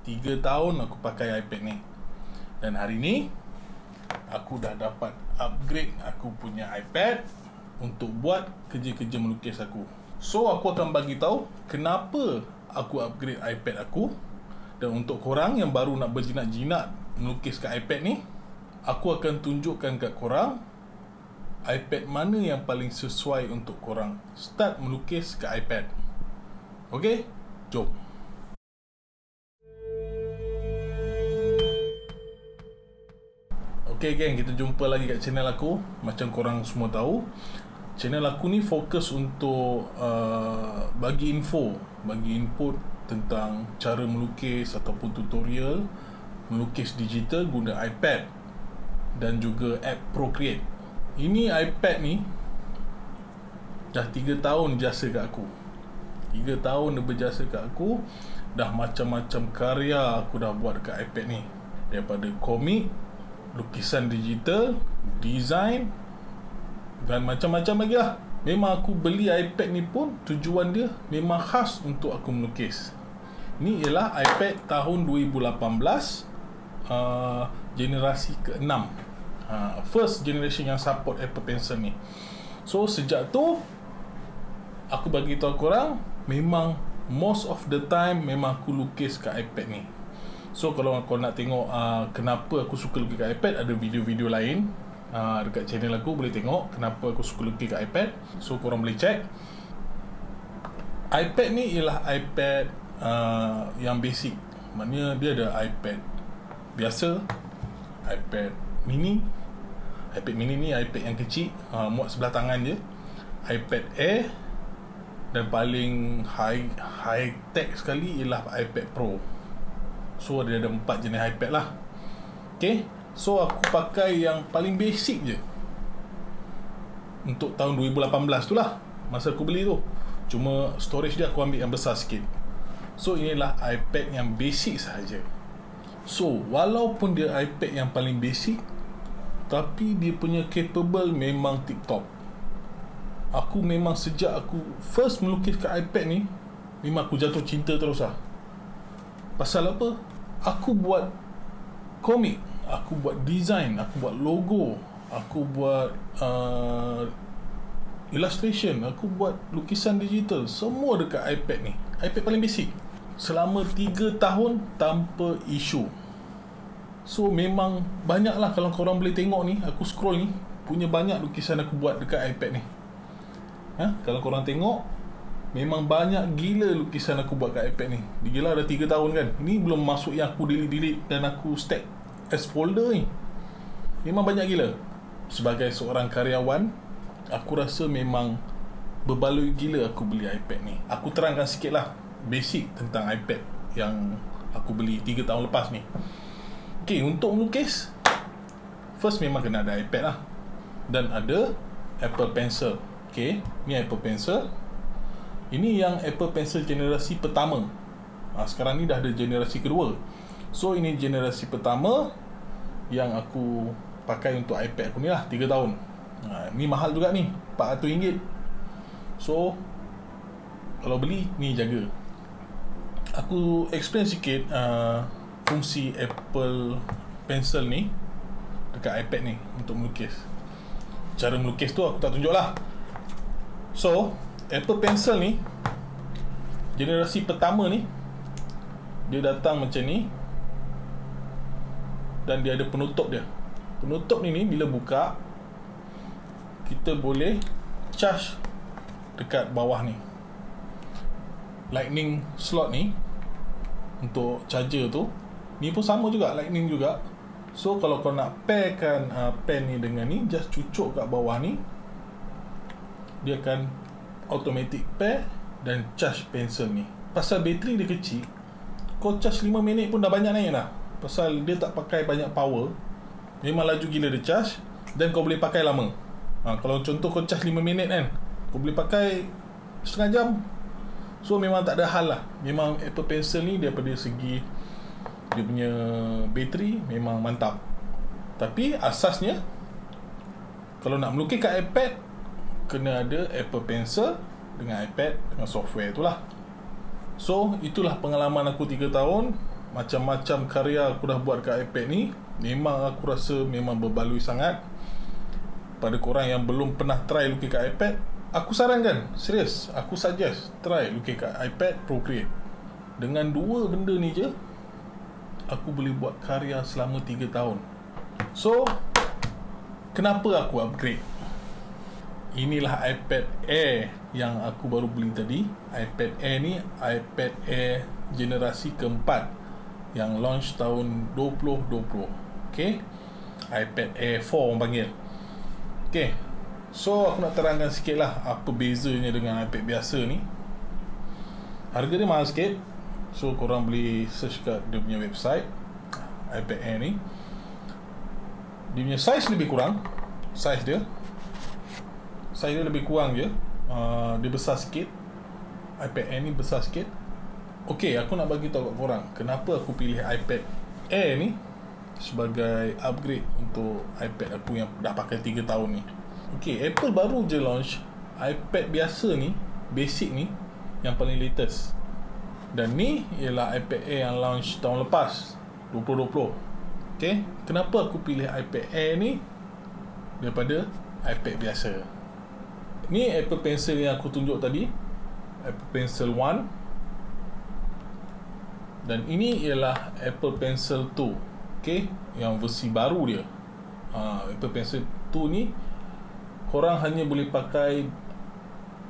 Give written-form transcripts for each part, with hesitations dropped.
3 tahun aku pakai iPad ni. Dan hari ni aku dah dapat upgrade aku punya iPad untuk buat kerja-kerja melukis aku. So aku akan bagi tahu kenapa aku upgrade iPad aku. Dan untuk korang yang baru nak berjinak-jinak melukis kat iPad ni, aku akan tunjukkan kat korang iPad mana yang paling sesuai untuk korang start melukis kat iPad. Okey, jom. Okay geng, kita jumpa lagi kat channel aku. Macam korang semua tahu, channel aku ni fokus untuk bagi info, bagi input tentang cara melukis ataupun tutorial melukis digital guna iPad dan juga app Procreate. Ini iPad ni dah 3 tahun jasa kat aku. 3 tahun dia berjasa kat aku. Dah macam-macam karya aku dah buat dekat iPad ni. Daripada komik, lukisan digital, design dan macam-macam lagi lah. Memang aku beli iPad ni pun tujuan dia memang khas untuk aku melukis. Ni ialah iPad tahun 2018, generasi ke-6, first generation yang support Apple Pencil ni. So sejak tu aku bagi tahu korang, memang most of the time memang aku lukis kat iPad ni. So kalau kau nak tengok kenapa aku suka lukis kat iPad, ada video-video lain dekat channel aku, boleh tengok kenapa aku suka lukis kat iPad. So korang boleh check. iPad ni ialah iPad yang basic. Maknanya dia ada iPad biasa, iPad mini. iPad mini ni iPad yang kecil, muat sebelah tangan je. iPad Air, dan paling high tech sekali ialah iPad Pro. So dia ada 4 jenis iPad lah. Okay, so aku pakai yang paling basic je untuk tahun 2018 tu lah, masa aku beli tu. Cuma storage dia aku ambil yang besar sikit. So inilah iPad yang basic sahaja. So walaupun dia iPad yang paling basic, tapi dia punya capable memang tip top. Aku memang sejak aku first melukis kat iPad ni, memang aku jatuh cinta terus lah. Pasal apa? Aku buat komik, aku buat design, aku buat logo, aku buat illustration, aku buat lukisan digital, semua dekat iPad ni. iPad paling basic. Selama 3 tahun tanpa isu. So memang banyak lah, kalau korang boleh tengok ni, aku scroll ni, punya banyak lukisan aku buat dekat iPad ni. Kalau korang tengok, memang banyak gila lukisan aku buat kat iPad ni. Gila, dah 3 tahun kan. Ni belum masuk yang aku delete dan aku stack as folder ni. Memang banyak gila. Sebagai seorang karyawan, aku rasa memang berbaloi gila aku beli iPad ni. Aku terangkan sikit lah basic tentang iPad yang aku beli 3 tahun lepas ni. Okay, untuk melukis, first memang kena ada iPad lah. Dan ada Apple Pencil. Okay, ni Apple Pencil. Ini yang Apple Pencil generasi pertama. Sekarang ni dah ada generasi kedua. So ini generasi pertama yang aku pakai untuk iPad aku ni lah, 3 tahun. Ni mahal juga ni, RM400. So kalau beli, ni jaga. Aku explain sikit fungsi Apple Pencil ni dekat iPad ni untuk melukis. Cara melukis tu aku tak tunjuk lah. So Apple Pencil ni generasi pertama ni, dia datang macam ni, dan dia ada penutup dia. Penutup ni bila buka, kita boleh charge dekat bawah ni. Lightning slot ni untuk charger tu, ni pun sama juga, lightning juga. So kalau kau nak pairkan pen ni dengan ni, just cucuk kat bawah ni, dia akan automatic pair dan charge pensel ni. Pasal bateri dia kecil, kau charge 5 minit pun dah banyak naik dah. Pasal dia tak pakai banyak power, memang laju gila dia charge, dan kau boleh pakai lama. Kalau contoh kau charge 5 minit kan, kau boleh pakai setengah jam. So memang tak ada hal lah. Memang Apple Pencil ni daripada segi dia punya bateri memang mantap. Tapi asasnya, kalau nak melukis kat iPad, kena ada Apple Pencil dengan iPad dengan software tu lah. So itulah pengalaman aku 3 tahun macam-macam karya aku dah buat kat iPad ni. Memang aku rasa memang berbaloi sangat. Pada korang yang belum pernah try lukis kat iPad, aku sarankan, serius, aku suggest try lukis kat iPad Procreate. Dengan dua benda ni je, aku boleh buat karya selama 3 tahun. So, kenapa aku upgrade? Inilah iPad Air yang aku baru beli tadi. iPad Air ni iPad Air generasi keempat yang launch tahun 2020. Okay, iPad Air 4 orang panggil. Okay, so aku nak terangkan sikit lah apa bezanya dengan iPad biasa ni. Harga dia mahal sikit, so korang boleh search kat dia punya website iPad Air ni. Dia punya size lebih kurang. Size dia lebih kurang je. Dia besar sikit. iPad Air ni besar sikit. Okay, aku nak bagi tahu kat korang kenapa aku pilih iPad Air ni sebagai upgrade untuk iPad aku yang dah pakai 3 tahun ni. Okay, Apple baru je launch iPad biasa ni, basic ni, yang paling latest. Dan ni ialah iPad Air yang launch tahun lepas, 2020. Okay, kenapa aku pilih iPad Air ni daripada iPad biasa? Ni Apple Pencil yang aku tunjuk tadi, Apple Pencil 1. Dan ini ialah Apple Pencil 2. Okay, yang versi baru dia. Apple Pencil 2 ni korang hanya boleh pakai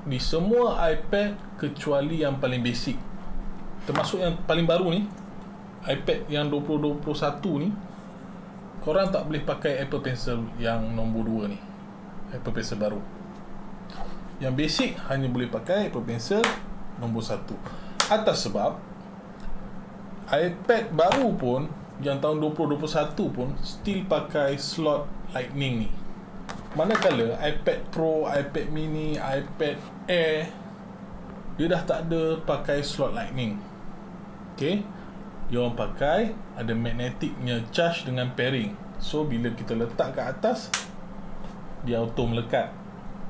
di semua iPad kecuali yang paling basic. Termasuk yang paling baru ni, iPad yang 2021 ni, korang tak boleh pakai Apple Pencil yang nombor 2 ni, Apple Pencil baru. Yang basic hanya boleh pakai Apple Pencil nombor 1. Atas sebab iPad baru pun yang tahun 2021 pun still pakai slot Lightning ni. Manakala iPad Pro, iPad Mini, iPad Air, dia dah tak ada pakai slot Lightning. Okay, dia orang pakai ada magneticnya charge dengan pairing. So bila kita letak kat atas, dia auto melekat.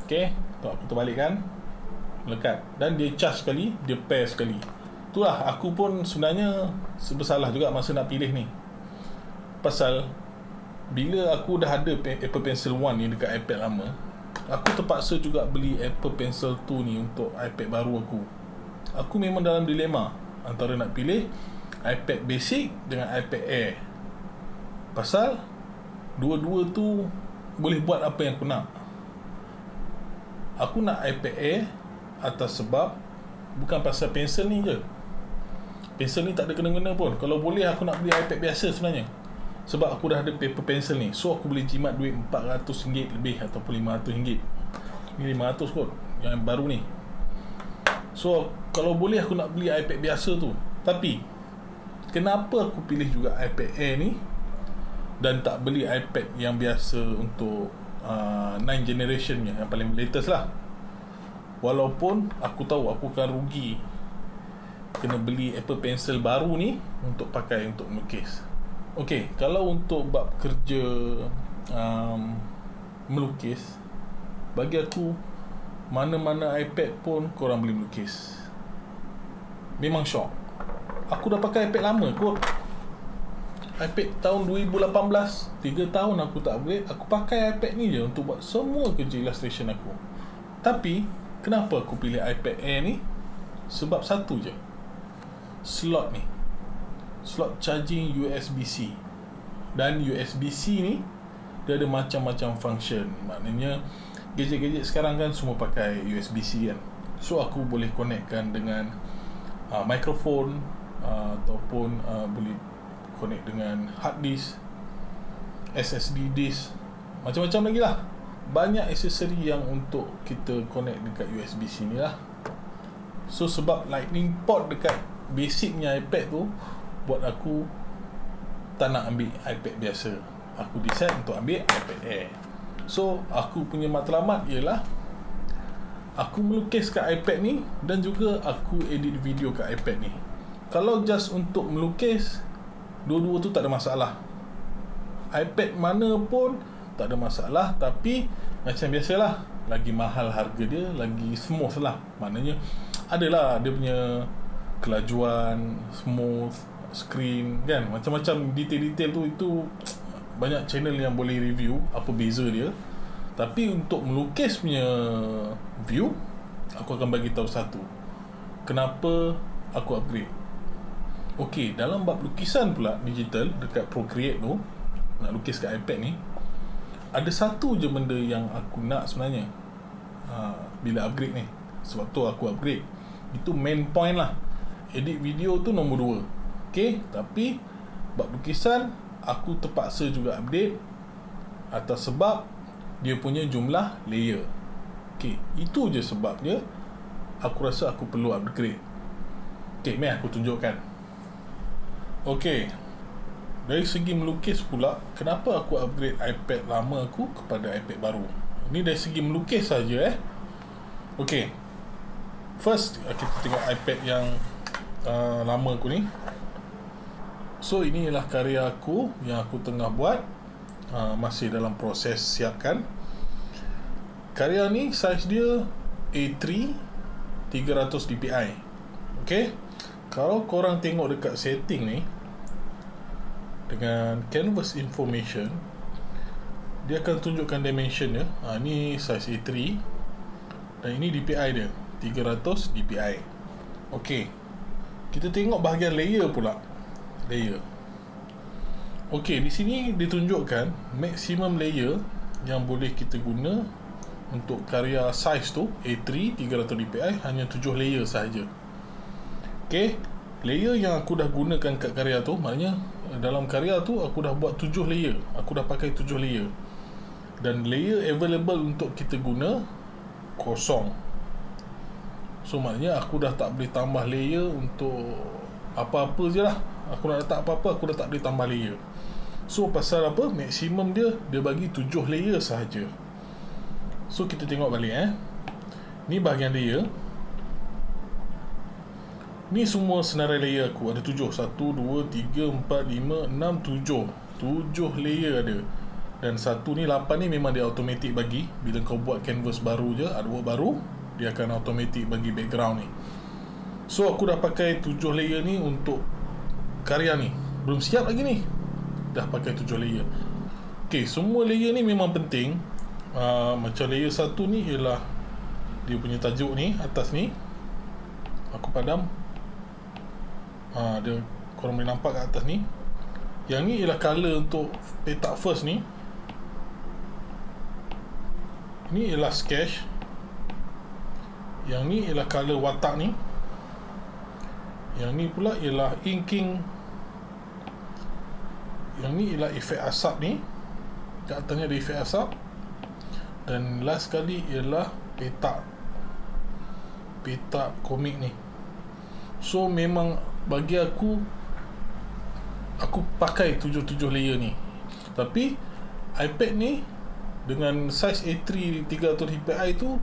Okay, tu aku terbalikkan, melekat. Dan dia charge sekali, dia pair sekali. Itulah aku pun sebenarnya bersalah juga masa nak pilih ni. Pasal bila aku dah ada Apple Pencil 1 ni dekat iPad lama, aku terpaksa juga beli Apple Pencil 2 ni untuk iPad baru aku. Aku memang dalam dilema antara nak pilih iPad basic dengan iPad Air. Pasal dua-dua tu boleh buat apa yang aku nak. Aku nak iPad Air atas sebab bukan pasal pensel ni je. Pensel ni tak ada kena-kena pun. Kalau boleh aku nak beli iPad biasa sebenarnya, sebab aku dah ada paper pencil ni. So aku boleh jimat duit RM400 lebih ataupun RM500. Ni 500 kot yang baru ni. So kalau boleh aku nak beli iPad biasa tu. Tapi kenapa aku pilih juga iPad Air ni dan tak beli iPad yang biasa untuk 9 generation yang paling latest lah? Walaupun aku tahu aku akan rugi kena beli Apple Pencil baru ni untuk pakai untuk melukis. Okay, kalau untuk bab kerja melukis, bagi aku mana-mana iPad pun korang boleh melukis. Memang syok. Aku dah pakai iPad lama kot. iPad tahun 2018, 3 tahun aku tak upgrade. Aku pakai iPad ni je untuk buat semua kerja illustration aku. Tapi kenapa aku pilih iPad Air ni? Sebab satu je, slot ni, slot charging USB-C. Dan USB-C ni dia ada macam-macam function. Maknanya gadget-gadget sekarang kan semua pakai USB-C kan. So aku boleh connectkan dengan mikrofon, ataupun boleh connect dengan hard disk, SSD disk, macam-macam lagi lah. Banyak aksesori yang untuk kita connect dekat USB-C ni lah. So sebab lightning port dekat basicnya iPad tu, buat aku tak nak ambil iPad biasa. Aku decide untuk ambil iPad Air. So aku punya matlamat ialah aku melukis kat iPad ni dan juga aku edit video kat iPad ni. Kalau just untuk melukis, dua-dua tu tak ada masalah. iPad mana pun tak ada masalah. Tapi macam biasalah, lagi mahal harga dia, lagi smooth lah. Maknanya adalah dia punya kelajuan, smooth, screen kan, macam-macam detail-detail tu. Itu banyak channel yang boleh review apa beza dia. Tapi untuk melukis punya view, aku akan bagi tahu satu kenapa aku upgrade. Okey, dalam bab lukisan pula digital dekat Procreate tu, nak lukis kat iPad ni, ada satu je benda yang aku nak sebenarnya bila upgrade ni. Sebab tu aku upgrade. Itu main point lah. Edit video tu nombor 2. Okey, tapi bab lukisan aku terpaksa juga update atas sebab dia punya jumlah layer. Okey, itu je sebabnya aku rasa aku perlu upgrade. Okey, mari aku tunjukkan. Okey, dari segi melukis pula, kenapa aku upgrade iPad lama aku kepada iPad baru? Ini dari segi melukis saja Okey, first kita tengok iPad yang lama aku ni. So inilah karya aku yang aku tengah buat, masih dalam proses siapkan. Karya ni saiz dia A3 300 dpi. Okey, kalau korang tengok dekat setting ni, dengan canvas information, dia akan tunjukkan dimension dia. Ni saiz A3 dan ini DPI dia 300 dpi. Okey, kita tengok bahagian layer pula. Layer. Okey, di sini ditunjukkan maksimum layer yang boleh kita guna untuk karya saiz tu A3 300 dpi hanya 7 layer sahaja. Okey, layer yang aku dah gunakan kat karya tu, maknanya dalam karya tu aku dah buat 7 layer. Aku dah pakai 7 layer. Dan layer available untuk kita guna kosong. So maknanya aku dah tak boleh tambah layer untuk apa-apa je lah. Aku nak letak apa-apa, aku dah tak boleh tambah layer. So pasal apa? Maksimum dia bagi 7 layer sahaja. So kita tengok balik ni bahagian layer. Ni semua senarai layer aku. Ada 7. 1, 2, 3, 4, 5, 6, 7. 7 layer ada. Dan satu ni 8 ni memang dia automatic bagi. Bila kau buat canvas baru je, artwork baru, dia akan automatic bagi background ni. So aku dah pakai 7 layer ni untuk karya ni. Belum siap lagi ni, dah pakai 7 layer. Okay, semua layer ni memang penting. Macam layer 1 ni ialah dia punya tajuk ni, atas ni. Aku padam. Dia, korang boleh nampak kat atas ni. Yang ni ialah color untuk petak first ni. Ni ialah sketch. Yang ni ialah color watak ni. Yang ni pula ialah inking. Yang ni ialah efek asap ni. Kat atasnya ada efek asap. Dan last sekali ialah petak komik ni. So memang bagi aku pakai 7 layer ni. Tapi iPad ni dengan saiz A3 300 dpi tu,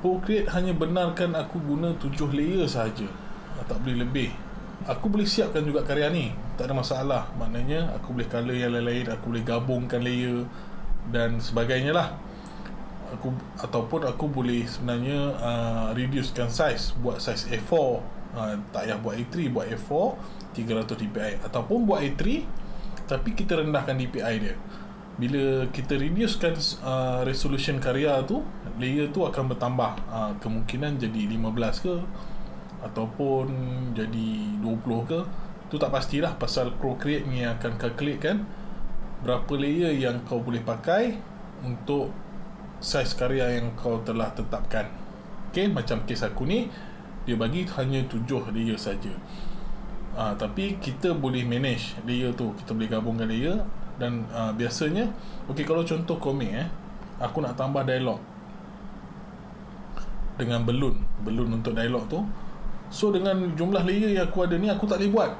Procreate hanya benarkan aku guna 7 layer sahaja. Tak boleh lebih. Aku boleh siapkan juga karya ni, tak ada masalah. Maknanya aku boleh color yang lain-lain, aku boleh gabungkan layer dan sebagainya lah. Ataupun aku boleh sebenarnya reducekan saiz, buat saiz A4. Tak payah buat A3, buat A4 300 dpi. Ataupun buat A3 tapi kita rendahkan DPI dia. Bila kita reducekan resolution karya tu, layer tu akan bertambah. Kemungkinan jadi 15 ke, ataupun jadi 20 ke, tu tak pastilah. Pasal Procreate ni akan calculate kan berapa layer yang kau boleh pakai untuk saiz karya yang kau telah tetapkan. Okay, macam kes aku ni, dia bagi hanya 7 layer saja. Tapi kita boleh manage layer tu. Kita boleh gabungkan layer. Dan biasanya, okay, kalau contoh komik aku nak tambah dialog dengan balloon untuk dialog tu. So dengan jumlah layer yang aku ada ni, aku tak boleh buat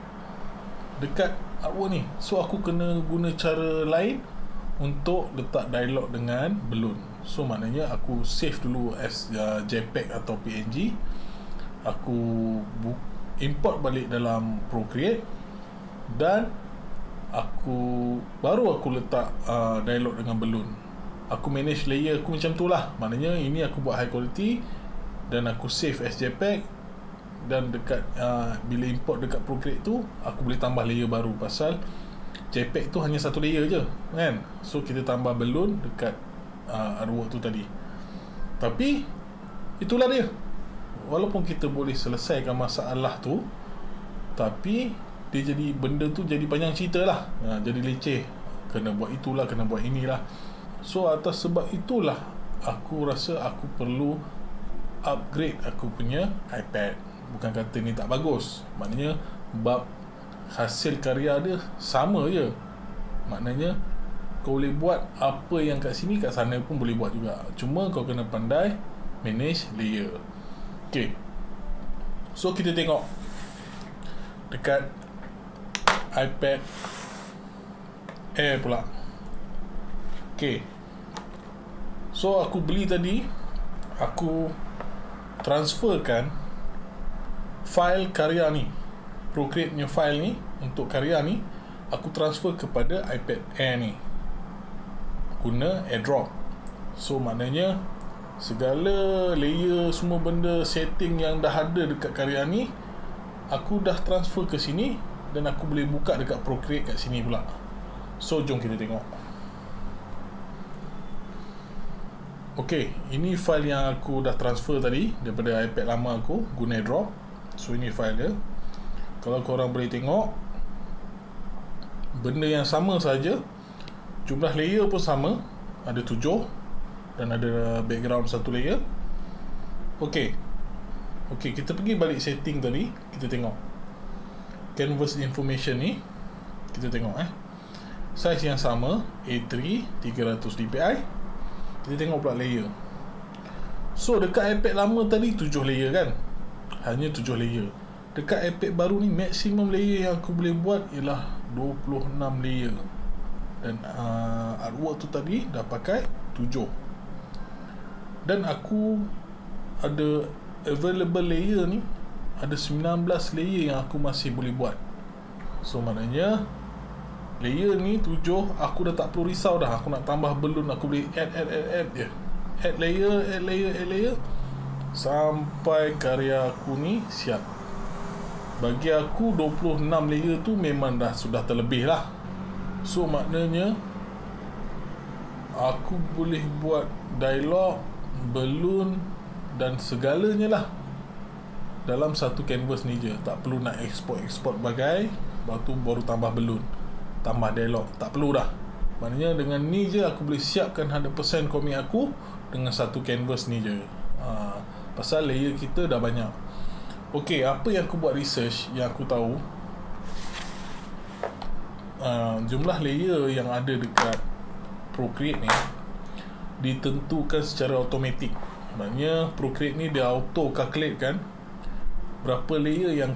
dekat artwork ni. So aku kena guna cara lain untuk letak dialog dengan balloon. So maknanya aku save dulu as JPEG atau PNG. Aku import balik dalam Procreate, dan baru aku letak dialog dengan balloon. Aku manage layer aku macam tu lah. Maknanya ini aku buat high quality dan aku save as JPEG, dan dekat bila import dekat Procreate tu aku boleh tambah layer baru, pasal JPEG tu hanya satu layer je kan. So kita tambah balloon dekat artwork tu tadi. Tapi itulah dia, walaupun kita boleh selesaikan masalah tu, tapi dia jadi, benda tu jadi panjang cerita lah, jadi leceh, kena buat itulah, kena buat inilah. So atas sebab itulah aku rasa aku perlu upgrade aku punya iPad. Bukan kata ni tak bagus, maknanya bab hasil karya dia sama je. Maknanya kau boleh buat apa yang kat sini, kat sana pun boleh buat juga. Cuma kau kena pandai manage layer. Okay, so kita tengok dekat iPad Air pula. Okay, so aku beli tadi, aku transferkan file karya ni, Procreate punya file ni untuk karya ni, aku transfer kepada iPad Air ni guna AirDrop. So maknanya segala layer, semua benda, setting yang dah ada dekat karya ni aku dah transfer ke sini, dan aku boleh buka dekat Procreate kat sini pula. So jom kita tengok. Okay, ini file yang aku dah transfer tadi daripada iPad lama aku guna AirDrop. So ini file dia. Kalau korang boleh tengok, benda yang sama saja, jumlah layer pun sama, ada 7 dan ada background satu layer. Okay, kita pergi balik setting tadi, kita tengok canvas information ni, kita tengok size yang sama, A3 300 dpi. Kita tengok pula layer. So dekat iPad lama tadi 7 layer kan, hanya 7 layer. Dekat iPad baru ni maksimum layer yang aku boleh buat ialah 26 layer. Dan artwork tu tadi dah pakai 7. Dan aku ada available layer ni, ada 19 layer yang aku masih boleh buat. So maknanya layer ni 7, aku dah tak perlu risau dah. Aku nak tambah balloon, aku boleh add je. Add layer sampai karya aku ni siap. Bagi aku 26 layer tu memang dah sudah terlebih lah. So maknanya aku boleh buat dialog, balloon dan segalanya lah dalam satu canvas ni je. Tak perlu nak export bagai, lepas tu baru tambah balloon, tambah dialog, tak perlu dah. Maknanya dengan ni je aku boleh siapkan 100% komik aku dengan satu canvas ni je. Pasal layer kita dah banyak. Okay, apa yang aku buat research, yang aku tahu jumlah layer yang ada dekat Procreate ni ditentukan secara automatik. Maknanya Procreate ni dia auto calculate kan berapa layer yang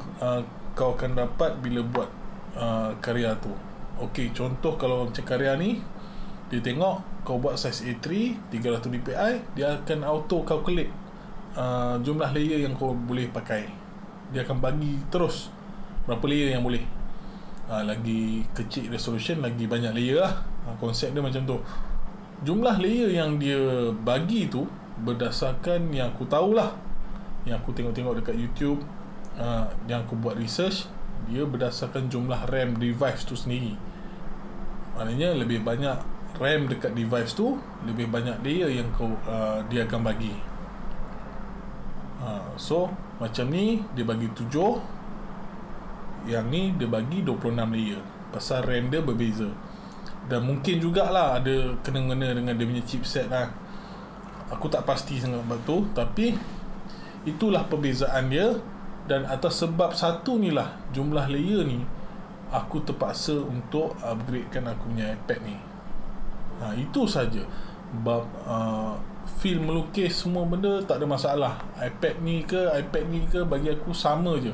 kau akan dapat bila buat karya tu. Ok, contoh kalau macam karya ni, dia tengok kau buat size A3 300 dpi, dia akan auto calculate jumlah layer yang kau boleh pakai. Dia akan bagi terus berapa layer yang boleh. Lagi kecil resolution, lagi banyak layer lah. Konsep dia macam tu. Jumlah layer yang dia bagi tu berdasarkan yang aku tahulah, yang aku tengok-tengok dekat YouTube, yang aku buat research, dia berdasarkan jumlah RAM device tu sendiri. Maknanya lebih banyak RAM dekat device tu, lebih banyak layer yang dia akan bagi. So macam ni dia bagi 7, yang ni dia bagi 26 layer. Pasal RAM dia berbeza. Dan mungkin jugalah ada kena-mengena dengan dia punya chipset lah. Aku tak pasti sangat sebab tu, tapi itulah perbezaan dia. Dan atas sebab satu ni lah, jumlah layer ni, aku terpaksa untuk upgradekan aku punya iPad ni. Itu saja. Bab feel melukis semua benda tak ada masalah. iPad ni ke bagi aku sama je.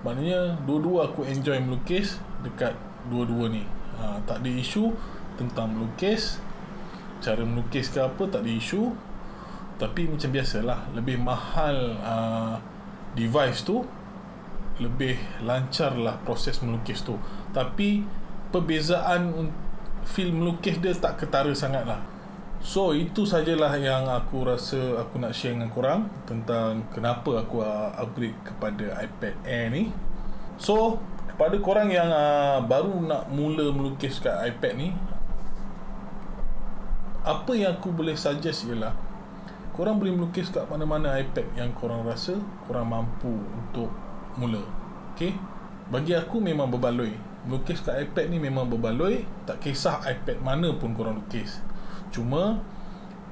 Maknanya dua-dua aku enjoy melukis dekat dua-dua ni. Tak ada isu tentang melukis, cara melukis ke apa, tak ada isu. Tapi macam biasalah, lebih mahal device tu, lebih lancar lah proses melukis tu. Tapi perbezaan feel melukis dia tak ketara sangat lah. So itu sajalah yang aku rasa aku nak share dengan korang tentang kenapa aku upgrade kepada iPad Air ni. So kepada korang yang baru nak mula melukis kat iPad ni, apa yang aku boleh suggest ialah korang boleh melukis kat mana-mana iPad yang korang rasa korang mampu untuk mula. Okay, bagi aku memang berbaloi. Melukis kat iPad ni memang berbaloi. Tak kisah iPad mana pun korang lukis. Cuma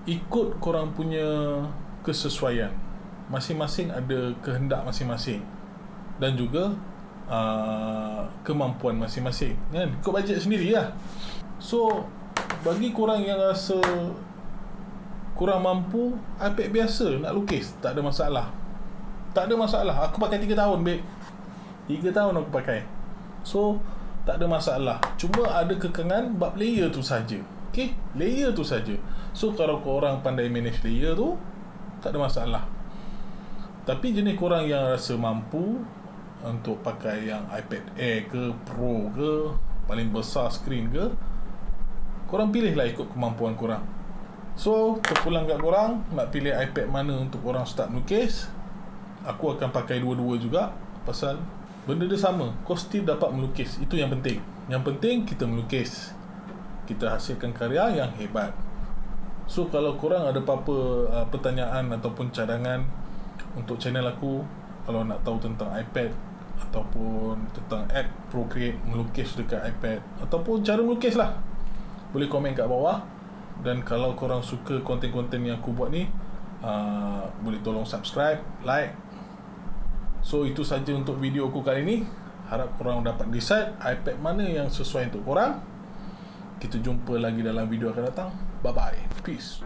ikut korang punya kesesuaian. Masing-masing ada kehendak masing-masing dan juga kemampuan masing-masing, kan? Ikut bajet sendiri lah. So bagi korang yang rasa kurang mampu, iPad biasa nak lukis, tak ada masalah. Tak ada masalah. Aku pakai 3 tahun, babe. 3 tahun aku pakai. So tak ada masalah. Cuma ada kekangan bab layer tu saja. Okay, layer tu saja. So kalau korang pandai manage layer tu, tak ada masalah. Tapi jenis korang yang rasa mampu untuk pakai yang iPad Air ke, Pro ke, paling besar screen ke, korang pilihlah ikut kemampuan korang. So terpulang kat korang nak pilih iPad mana untuk korang start melukis. Aku akan pakai dua-dua juga, pasal benda dia sama. Kau still dapat melukis. Itu yang penting. Yang penting kita melukis, kita hasilkan karya yang hebat. So kalau korang ada apa-apa pertanyaan ataupun cadangan untuk channel aku, kalau nak tahu tentang iPad ataupun tentang app Procreate melukis dekat iPad ataupun cara melukis lah, boleh komen kat bawah. Dan kalau korang suka konten-konten yang aku buat ni, boleh tolong subscribe, like. So itu saja untuk video aku kali ni. Harap korang dapat decide iPad mana yang sesuai untuk korang. Kita jumpa lagi dalam video akan datang. Bye bye. Peace.